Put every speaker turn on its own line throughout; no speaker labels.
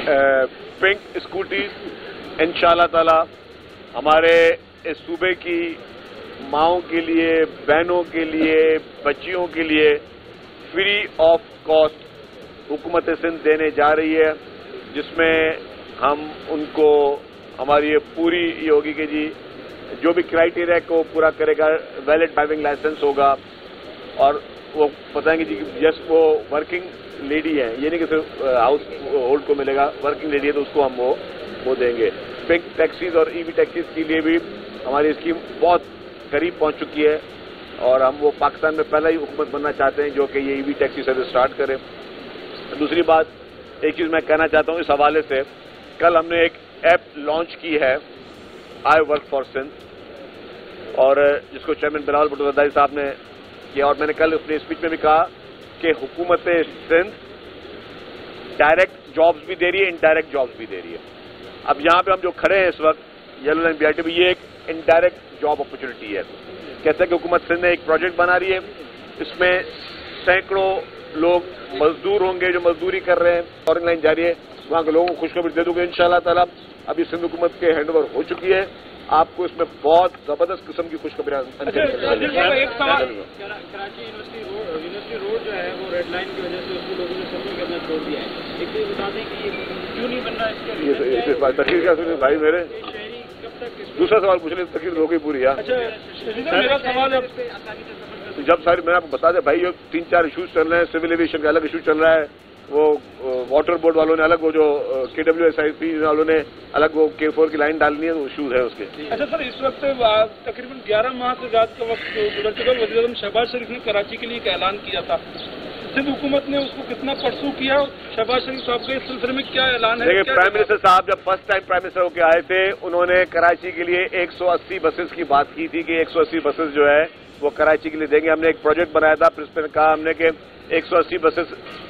Pink scooties इंशाल्लाह ताला हमारे इस सूबे की माओं के लिए, बहनों के लिए, बच्चियों के लिए फ्री ऑफ कॉस्ट हुकूमत सिंध देने जा रही है, जिसमें हम उनको हमारी ये पूरी ये होगी कि जी जो भी क्राइटेरिया को पूरा करेगा, वैलिड ड्राइविंग लाइसेंस होगा और वो बताएंगे जी यस वो वर्किंग लेडी है, ये नहीं कि सिर्फ हाउस होल्ड को मिलेगा, वर्किंग लेडी है तो उसको हम वो देंगे। पिंक टैक्सीज और ईवी टैक्सीज के लिए भी हमारी स्कीम बहुत करीब पहुंच चुकी है और हम वो पाकिस्तान में पहला ही हुकूमत बनना चाहते हैं जो कि ये ईवी टैक्सी सर्विस स्टार्ट करे। दूसरी बात, एक चीज मैं कहना चाहता हूं इस हवाले से, कल हमने एक ऐप लॉन्च की है आई वर्क फॉर सिंध और जिसको चेयरमैन बिलावल भुट्टो ज़रदारी साहब ने किया और मैंने कल अपने स्पीच में भी कहा कि हुकूमत सिंध डायरेक्ट जॉब्स भी दे रही है, इनडायरेक्ट जॉब्स भी दे रही है। अब यहां पे हम जो खड़े हैं इस वक्त येलो लाइन BRT में, ये एक इनडायरेक्ट जॉब अपॉर्चुनिटी है। कहते हैं कि हुकूमत सिंध ने एक प्रोजेक्ट बना रही है, इसमें सैकड़ों लोग मजदूर होंगे जो मजदूरी कर रहे हैं, फॉरेन लाइन जारी है, वहां के लोगों को खुशखबरी दे दूंगे इंशाल्लाह ताला। अभी सिंध हुकूमत के हैंडओवर हो चुकी है, आपको इसमें बहुत जबरदस्त किस्म की खुशखबरी।
एक सवाल, कराची यूनिवर्सिटी रोड जो है वो रेड लाइन की वजह से उसको लोगों ने सर्वे करना छोड़ दिया है, एक तो बता दें कि क्यों नहीं बन रहा है
तकरीर क्या सुनिए भाई मेरे, दूसरा सवाल पूछ ले, तकरीर हो गई पूरी यार।
मेरा सवाल
जब सारी मैंने आपको बता दिया भाई, ये 3-4 इशूज चल रहे हैं, सिविल एविएशन का अलग इशू चल रहा है, वो वाटर बोर्ड वालों ने अलग, वो जो KWSIP वालों ने अलग वो K4 की लाइन डालनी है, वो इशूज है उसके।
अच्छा सर, इस वक्त तकरीबन 11 माह से ज्यादा का वक्त गुजर चुका, वज़ीर-ए-आज़म शहबाज शरीफ ने कराची के लिए एक ऐलान किया था, सिंध हुकूमत ने उसको कितना परसू किया, शहबाज शरीफ साहब के इस सिलसिले में क्या ऐलान है?
देखिए, प्राइम मिनिस्टर साहब जब फर्स्ट टाइम प्राइम मिनिस्टर होकर आए थे, उन्होंने कराची के लिए 180 बसेस की बात की थी कि 180 बसेस जो है वो कराची के लिए देंगे। हमने एक प्रोजेक्ट बनाया था, फिर उसमें कहा हमने कि 180 बसेस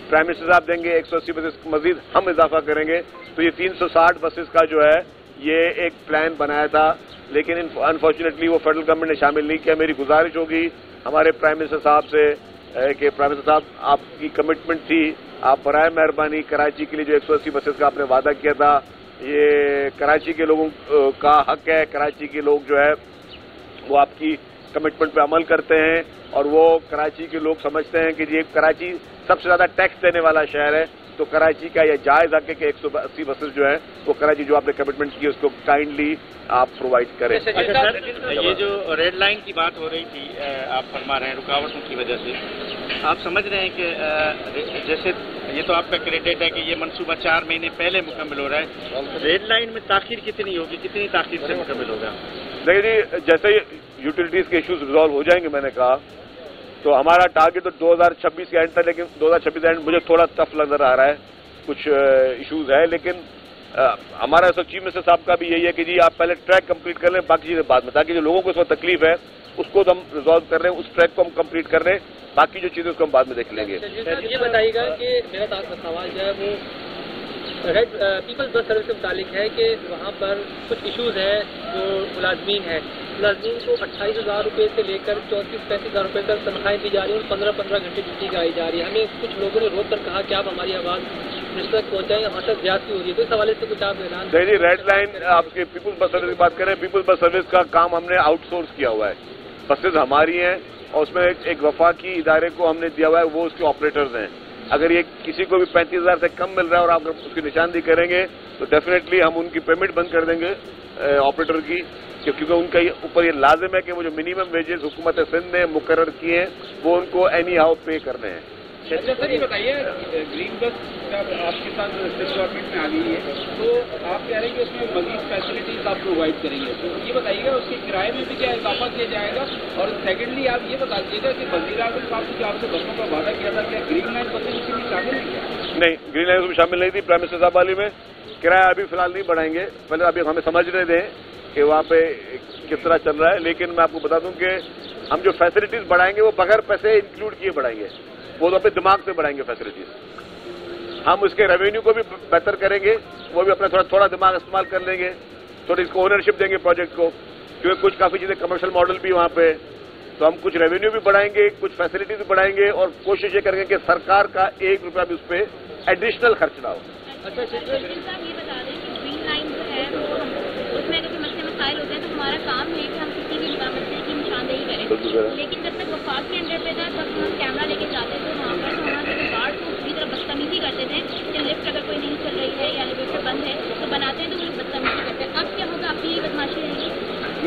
प्राइम मिनिस्टर साहब देंगे, 180 बसेस मजीद हम इजाफा करेंगे, तो ये 360 बसेस का जो है ये एक प्लान बनाया था, लेकिन अनफॉर्चुनेटली वो फेडरल गवर्नमेंट ने शामिल नहीं किया। मेरी गुजारिश होगी हमारे प्राइम मिनिस्टर साहब से कि प्राइम मिनिस्टर साहब आपकी कमिटमेंट थी, आप बराए मेहरबानी कराची के लिए जो 180 बसेस का आपने वादा किया था, ये कराची के लोगों का हक है, कराची के लोग जो है वो आपकी कमिटमेंट पे अमल करते हैं और वो कराची के लोग समझते हैं कि ये कराची सबसे ज्यादा टैक्स देने वाला शहर है, तो कराची का यह जायज हक है कि 180 बसेस जो है वो कराची जो आपने कमिटमेंट की उसको काइंडली आप प्रोवाइड करें।
अच्छा सर, ये जो रेड लाइन की बात हो रही थी, आप फरमा रहे हैं रुकावटों की वजह से, आप समझ रहे हैं कि जैसे ये तो आपका क्रेडिट है कि ये मंसूबा 4 महीने पहले मुकम्मल हो रहा है, रेड लाइन में ताखीर कितनी होगी, कितनी ताखीर से मुकम्मल होगा?
देखिए जी, जैसे यूटिलिटीज के इश्यूज रिजॉल्व हो जाएंगे, मैंने कहा तो हमारा टारगेट तो 2026 के एंड था, लेकिन 2026 एंड मुझे थोड़ा टफ नजर आ रहा है, कुछ इश्यूज है, लेकिन हमारा चीफ मिनिस्टर साहब का भी यही है कि जी आप पहले ट्रैक कंप्लीट कर लें, बाकी चीजें बाद में, ताकि जो लोगों को इसमें तकलीफ है उसको तो हम रिजॉल्व कर रहे हैं, उस ट्रैक को हम कंप्लीट कर रहे हैं, बाकी जो चीजें उसको हम बाद में देख लेंगे।
ये बताइएगा कि मेरा सवाल जो है वो रेड पीपल्स बस सर्विस से मुतालिक है कि वहाँ पर कुछ इश्यूज हैं, जो मुलाजमीन है, मुलाजमीन को 28,000 रुपये से लेकर 34-35,000 रुपये तक तनख्वाहें दी जा रही है और 15-15 घंटे ड्यूटी कराई जा रही है। हमें कुछ लोगों ने रोक कर कहा कि आप हमारी आवाज़ मिनिस्टर तक पहुँचाएं, हमारे तक ज्यादती हो रही है, तो इस हवाले से कुछ आप ऐलान?
देखिए, रेड लाइन आपके पीपल्स बस सर्विस की बात करें, पीपल्स बस सर्विस का काम हमने आउटसोर्स किया हुआ है, बसेज हमारी हैं और उसमें एक वफाकी इदारे को हमने दिया हुआ है, वो उसके ऑपरेटर्स हैं। अगर ये किसी को भी 35,000 से कम मिल रहा है और आप उसकी निशानदेही करेंगे तो डेफिनेटली हम उनकी पेमेंट बंद कर देंगे ऑपरेटर की, क्योंकि उनका ऊपर ये लाजिम है कि वो जो मिनिमम वेजेस हुकूमत सिंध ने मुकर्रर किए हैं वो उनको एनी हाउ पे करने हैं।
अच्छा सर, ये बताइए, ग्रीन बस का आपके साथ गवर्नमेंट में आ गई है, तो आप कह रहे हैं कि उसमें मजीद फैसिलिटीज आप प्रोवाइड करेंगे, तो ये बताइएगा उसके किराए में भी क्या इजाफा किया जाएगा? और सेकेंडली आप ये बता दीजिएगा कि वज़ीर-ए-आज़म साहब ने जो आपसे बसों का वादा किया था, क्या ग्रीन लाइन बसें इसमें शामिल है क्या?
नहीं, ग्रीन लाइन उसमें शामिल नहीं थी प्राइम मिनिस्टर साहब वाली में। किराया अभी फिलहाल नहीं बढ़ाएंगे, पहले अभी हमें समझने दें कि वहाँ पे किस तरह चल रहा है, लेकिन मैं आपको बता दूं कि हम जो फैसिलिटीज बढ़ाएंगे वो बगैर पैसे इंक्लूड किए बढ़ाएंगे, वो तो अपने दिमाग से बढ़ाएंगे फैसिलिटीज। हम उसके रेवेन्यू को भी बेहतर करेंगे, वो भी अपना थोड़ा दिमाग इस्तेमाल कर लेंगे, थोड़ी इसको ओनरशिप देंगे प्रोजेक्ट को, क्योंकि कुछ काफी चीजें कमर्शियल मॉडल भी वहां पे, तो हम कुछ रेवेन्यू भी बढ़ाएंगे, कुछ फैसिलिटीज भी बढ़ाएंगे और कोशिश ये करेंगे कि सरकार का 1 रुपया भी उस पर एडिशनल खर्च ना हो।
अच्छा
लेकिन साहब ये बता दें कि ग्रीन लाइन जो है वो उसमें अगर मसले मसाइल होते हैं तो हमारा काम है कि हम किसी भी मसले की निशानदेही करें, लेकिन जब तक वफाक के अंडर पे था तब हम कैमरा लेके जाते थे वहाँ पर, तो वहाँ से गार्ड को पूरी तरह बदतमीजी करते थे कि लिफ्ट अगर कोई नहीं चल रही है या एलिवेटर बंद है तो बनाते हैं तो वो लोग बदतमीजी करते हैं। अब क्या होगा, अपनी बदमाशी रहेगी?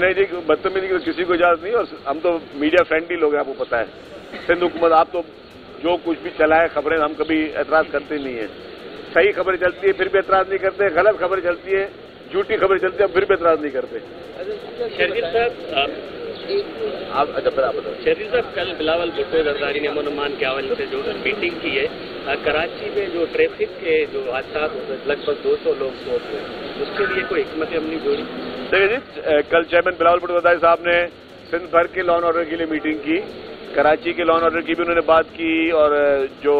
नहीं जी, बदतमीजी की किसी को इजाजत नहीं, और हम तो मीडिया फ्रेंडली लोग हैं, आपको पता है। सिंध हुकूमत आप तो जो कुछ भी चलाए खबरें हम कभी एतराज करते नहीं है। सही खबरें चलती है फिर भी एतराज नहीं करते, गलत खबरें चलती है, झूठी खबरें चलती है, हम फिर भी एतराज नहीं करते।
शर्जील साहब, शर्जील साहब, कल बिलावल भुट्टो जरदारी ने अमन के हवाले से जो मीटिंग की है, कराची में जो ट्रैफिक के जो हादसा लगभग 200 लोग मौत हुए, उसके लिए कोई हिकमत अमली जोड़ी?
देखिए जी, कल चेयरमैन बिलावल भुट्टो जरदारी साहब ने सिंध भर के लॉ एंड ऑर्डर के लिए मीटिंग की, कराची के लॉ एंड ऑर्डर की भी उन्होंने बात की, और जो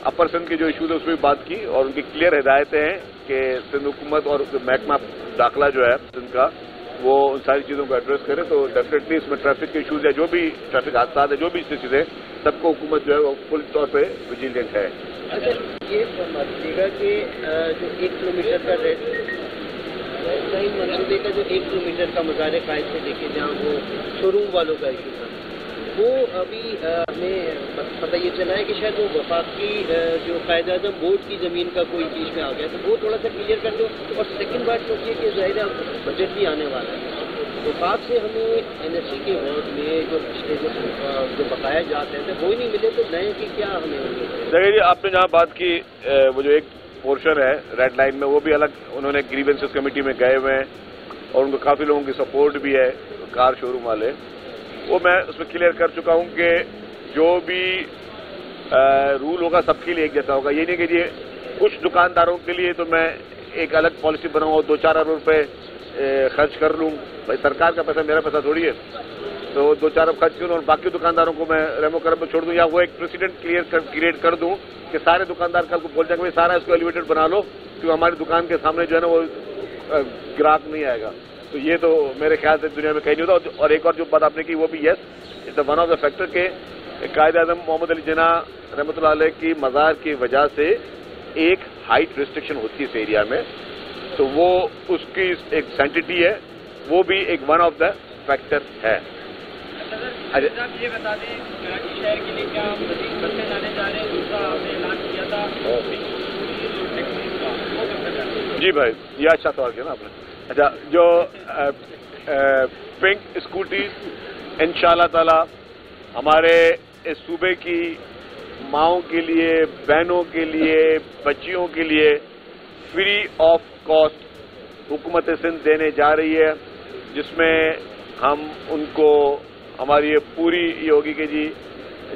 अपर सिंध के जो इशूज है उसमें भी बात की, और उनकी क्लियर हिदायतें हैं कि सिंध हुकूमत और महकमा दाखिला जो है सिंध का वो उन सारी चीजों को एड्रेस करे। तो डेफिनेटली इसमें ट्रैफिक के इशूज है, जो भी ट्रैफिक हादसा है, जो भी स्थिति है, सबको हुकूमत जो है वो फुल तौर पे विजिलेंट है।
अच्छा, ये समझिएगा कि जो 1 किलोमीटर का रेड लाइन मनसूबे का जो 1 किलोमीटर का मज़ार कायद से देखिए जहाँ वो शोरूम वालों का इशू था, वो अभी हमें पता ये चला है कि शायद वो वफाकी जो कायद-ए-आज़म बोर्ड की ज़मीन का कोई बीच में आ गया, तो वो थोड़ा सा क्लियर कर दो। और सेकंड बात तो ये कि ज़ाहिर बजट भी आने वाला है, वफाक से हमें NSC के वर्ड में जो पिछले जो बकाया जाते हैं वो ही नहीं मिले, तो नए की क्या हमें होंगे?
देखिए जी, आपने जहाँ बात की वो जो एक पोर्शन है रेड लाइन में, वो भी अलग उन्होंने ग्रीवेंसेस कमेटी में गए हुए हैं, और उनको काफी लोगों की सपोर्ट भी है, कार शोरूम वाले, वो मैं उसमें क्लियर कर चुका हूं कि जो भी रूल होगा सबके लिए एक जैसा होगा। ये नहीं कि ये कुछ दुकानदारों के लिए तो मैं एक अलग पॉलिसी बनाऊंगा, 2-4 अरब रुपए खर्च कर लूं, भाई सरकार का पैसा मेरा पैसा थोड़ी है, तो 2-4 अरब खर्च करूं और बाकी दुकानदारों को मैं रेमो करम में छोड़ दूं, या वो एक प्रेसिडेंट क्रिएट कर दूं कि सारे दुकानदार कल को बोल जाएंगे भाई सारा इसको एलिवेटेड बना लो, क्योंकि हमारी दुकान के सामने जो है ना वो ग्राहक नहीं आएगा। तो ये तो मेरे ख्याल से दुनिया में कहीं नहीं होता। और एक और जो बात आपने की वो भी yes, it's one of the factor के कायद-ए-आज़म मोहम्मद अली जिन्ना रहमतुल्लाह अलैह की मज़ार की वजह से एक हाइट रिस्ट्रिक्शन होती है इस एरिया में, तो वो उसकी एक सैंटिटी है, वो भी एक वन ऑफ द फैक्टर है।
आप ये बता दें कराची शहर के लिए क्या मज़ीद बसें लाने जा रहे हैं? दूसरा आपने ऐलान किया था
जी भाई, ये अच्छा सवाल किया ना आपने। अच्छा, जो पिंक स्कूटीज इंशाल्लाह ताला हमारे इस सूबे की माओं के लिए, बहनों के लिए, बच्चियों के लिए फ्री ऑफ कॉस्ट हुकूमत सिंध देने जा रही है, जिसमें हम उनको हमारी ये पूरी ये होगी कि जी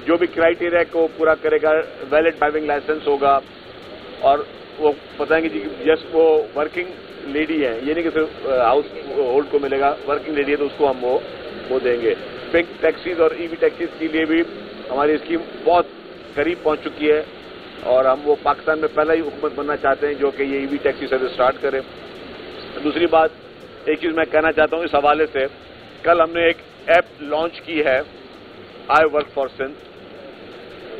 जो भी क्राइटेरिया को पूरा करेगा, वैलिड ड्राइविंग लाइसेंस होगा, और वो बताएंगे जी यस वो वर्किंग लेडी है, ये नहीं कि सिर्फ हाउस होल्ड को मिलेगा, वर्किंग लेडी है तो उसको हम वो देंगे। पिंक टैक्सीज और ईवी टैक्सीज के लिए भी हमारी स्कीम बहुत करीब पहुंच चुकी है, और हम वो पाकिस्तान में पहला ही हुकूमत बनना चाहते हैं जो कि ये ईवी टैक्सी सर्विस स्टार्ट करे। दूसरी बात, एक चीज मैं कहना चाहता हूं इस हवाले से, कल हमने एक ऐप लॉन्च की है आई वर्क फॉर सिंध,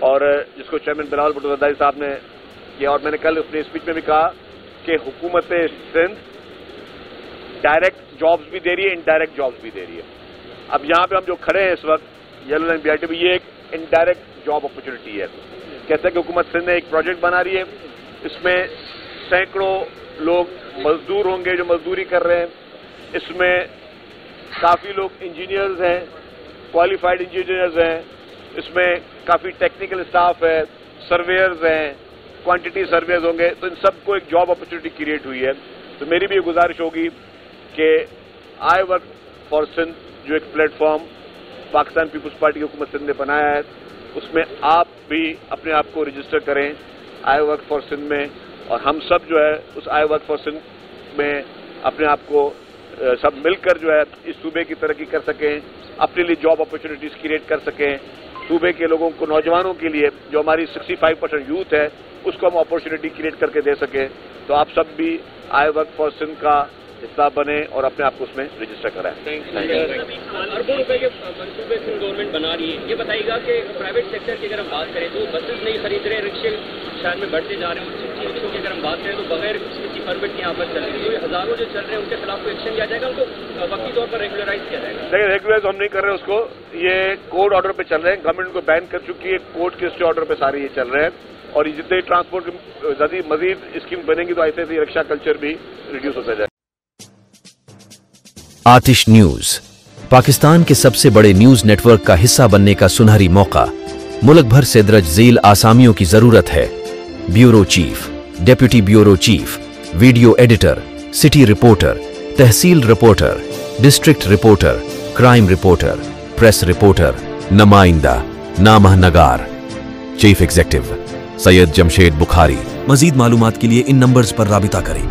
और जिसको चेयरमैन बिलावल भुट्टो जरदारी साहब ने किया, और मैंने कल अपने स्पीच में भी कहा कि हुकूमत सिंध डायरेक्ट जॉब्स भी दे रही है, इनडायरेक्ट जॉब्स भी दे रही है। अब यहाँ पे हम जो खड़े हैं इस वक्त येलो लाइन BRT में, ये एक इनडायरेक्ट जॉब अपॉर्चुनिटी है। कहते हैं कि हुकूमत सिंध ने एक प्रोजेक्ट बना रही है, इसमें सैकड़ों लोग मजदूर होंगे जो मजदूरी कर रहे हैं, इसमें काफी लोग इंजीनियर्स हैं, क्वालिफाइड इंजीनियर्स हैं, इसमें काफी टेक्निकल स्टाफ है, सर्वेयर्स हैं, क्वांटिटी सर्वेयर्स होंगे, तो इन सबको एक जॉब अपॉर्चुनिटी क्रिएट हुई है। तो मेरी भी ये गुजारिश होगी कि आई वर्क फॉर सिंध जो एक प्लेटफॉर्म पाकिस्तान पीपुल्स पार्टी की हुकूमत सिंध ने बनाया है, उसमें आप भी अपने आप को रजिस्टर करें आई वर्क फॉर सिंध में, और हम सब जो है उस आई वर्क फॉर सिंध में अपने आप को सब मिलकर जो है इस सूबे की तरक्की कर सकें, अपने लिए जॉब अपॉर्चुनिटीज क्रिएट कर सकें, सूबे के लोगों को, नौजवानों के लिए जो हमारी 65% यूथ है उसको हम अपॉर्चुनिटी क्रिएट करके दे सकें। तो आप सब भी आई वर्क फॉर सिंध का हिस्सा बने और अपने आप को उसमें रजिस्टर कराएं।
अरबों रुपए के मंसूबे सिंध गवर्नमेंट बना रही है, ये बताइएगा कि प्राइवेट सेक्टर की अगर हम बात करें तो बसेस नहीं खरीद रहे, रिक्शे शहर में बढ़ते जा रहे हैं, की अगर हम बात करें तो बगैर किसी परमिट के यहाँ पर चल रहे हैं, तो ये हजारों जो चल रहे हैं उनके खिलाफ कोई एक्शन लिया जाएगा, उनको वक्ती तौर पर रेगुलराइज किया जाएगा?
देखिए, रेगुलराइज हम नहीं कर रहे हैं उसको, ये कोर्ट ऑर्डर पे चल रहे हैं, गवर्नमेंट को बैन कर चुकी है, कोर्ट के स्टे ऑर्डर पे सारे ये चल रहे हैं, और जितने ट्रांसपोर्ट मजीद स्कीम बनेंगी तो ऐसे ऐसे रिक्शा कल्चर भी रिड्यूस होता जाए।
आतिश न्यूज, पाकिस्तान के सबसे बड़े न्यूज नेटवर्क का हिस्सा बनने का सुनहरी मौका। मुल्क भर से दर्ज झेल आसामियों की जरूरत है। Bureau chief, deputy bureau chief, video editor, city reporter, tehsil reporter, district reporter, crime reporter, press reporter, नुमाइंदा, नामह नगार। Chief executive Syed Jamshed Bukhari. मजीद मालूमात के लिए इन नंबर्स पर राबिता करें।